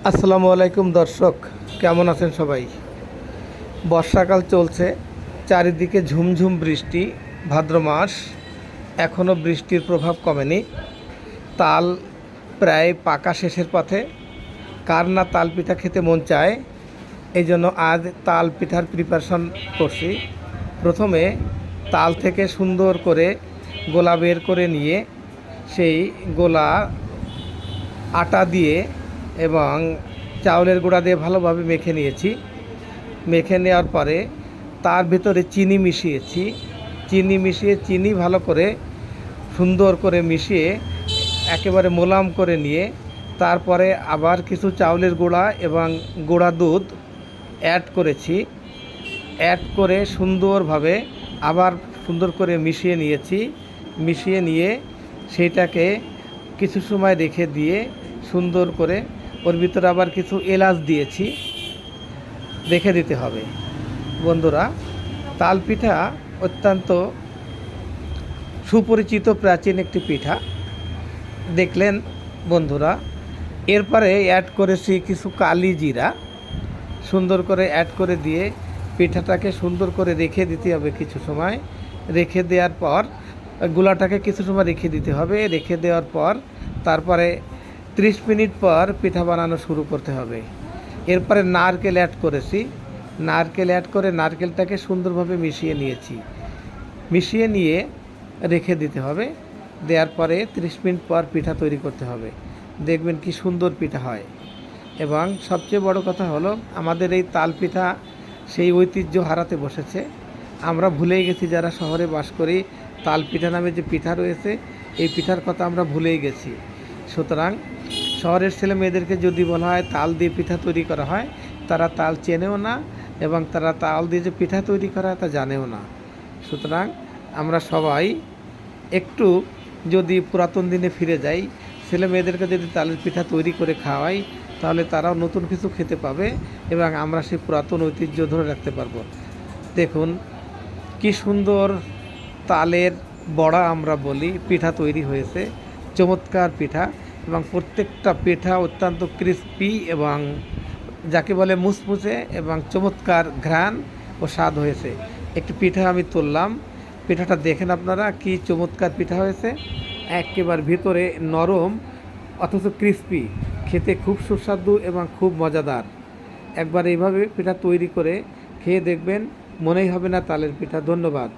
আসসালামু আলাইকুম দর্শক, কেমন আছেন সবাই? বর্ষাকাল চলছে, চারিদিকে ঝুমঝুম বৃষ্টি। ভাদ্র মাস, এখনও বৃষ্টির প্রভাব কমেনি। তাল প্রায় পাকা শেষের পথে। কার না তাল পিঠা খেতে মন চায়, এই জন্য আজ তাল পিঠার প্রিপারেশন করছি। প্রথমে তাল থেকে সুন্দর করে গোলা বের করে নিয়ে সেই গোলা আটা দিয়ে এবং চাউলের গুঁড়া দিয়ে ভালোভাবে মেখে নিয়েছি। মেখে নেওয়ার পরে তার ভিতরে চিনি মিশিয়েছি। চিনি ভালো করে সুন্দর করে মিশিয়ে একেবারে মোলাম করে নিয়ে তারপরে আবার কিছু চাউলের গুঁড়া এবং গুঁড়া দুধ অ্যাড করেছি। অ্যাড করে সুন্দরভাবে আবার সুন্দর করে মিশিয়ে নিয়েছি। মিশিয়ে নিয়ে সেইটাকে কিছু সময় রেখে দিয়ে সুন্দর করে ওর ভিতরে আবার কিছু এলাচ দিয়েছি, রেখে দিতে হবে। বন্ধুরা, তাল পিঠা অত্যন্ত সুপরিচিত প্রাচীন একটি পিঠা, দেখলেন বন্ধুরা। এরপরে অ্যাড করেছি কিছু কালি জিরা, সুন্দর করে অ্যাড করে দিয়ে পিঠাটাকে সুন্দর করে রেখে দিতে হবে কিছু সময়। রেখে দেওয়ার পর গুলাটাকে কিছু সময় রেখে দিতে হবে। রেখে দেওয়ার পর তারপরে 30 মিনিট পর পিঠা বানানো শুরু করতে হবে। এরপরে নারকেল অ্যাড করেছি। নারকেল অ্যাড করে নারকেলটাকে সুন্দরভাবে মিশিয়ে নিয়েছি। মিশিয়ে নিয়ে রেখে দিতে হবে। দেওয়ার পরে 30 মিনিট পর পিঠা তৈরি করতে হবে। দেখবেন কি সুন্দর পিঠা হয়। এবং সবচেয়ে বড় কথা হলো, আমাদের এই তাল পিঠা সেই ঐতিহ্য হারাতে বসেছে। আমরা ভুলেই গেছি, যারা শহরে বাস করি, তাল পিঠা নামে যে পিঠা রয়েছে, এই পিঠার কথা আমরা ভুলেই গেছি। সুতরাং শহরের ছেলে মেয়েদেরকে যদি বলা হয় তাল দিয়ে পিঠা তৈরি করা হয়, তারা তাল চেনেও না এবং তারা তাল দিয়ে যে পিঠা তৈরি করা হয় তা জানেও না। সুতরাং আমরা সবাই একটু যদি পুরাতন দিনে ফিরে যাই, ছেলে মেয়েদেরকে যদি তালের পিঠা তৈরি করে খাওয়াই, তাহলে তারাও নতুন কিছু খেতে পাবে এবং আমরা সেই পুরাতন ঐতিহ্য ধরে রাখতে পারবো। দেখুন কি সুন্দর তালের বড়া আমরা বলি, পিঠা তৈরি হয়েছে। চমৎকার পিঠা, এবং প্রত্যেকটা পিঠা অত্যন্ত ক্রিস্পি এবং যাকে বলে মুচমুচে এবং চমৎকার ঘ্রাণ ও স্বাদ হয়েছে। একটি পিঠা আমি তুললাম, পিঠাটা দেখেন আপনারা কি চমৎকার পিঠা হয়েছে। একেবারে ভিতরে নরম অথচ ক্রিস্পি, খেতে খুব সুস্বাদু এবং খুব মজাদার। একবার এইভাবে পিঠা তৈরি করে খেয়ে দেখবেন, মনেই হবে না তালের পিঠা। ধন্যবাদ।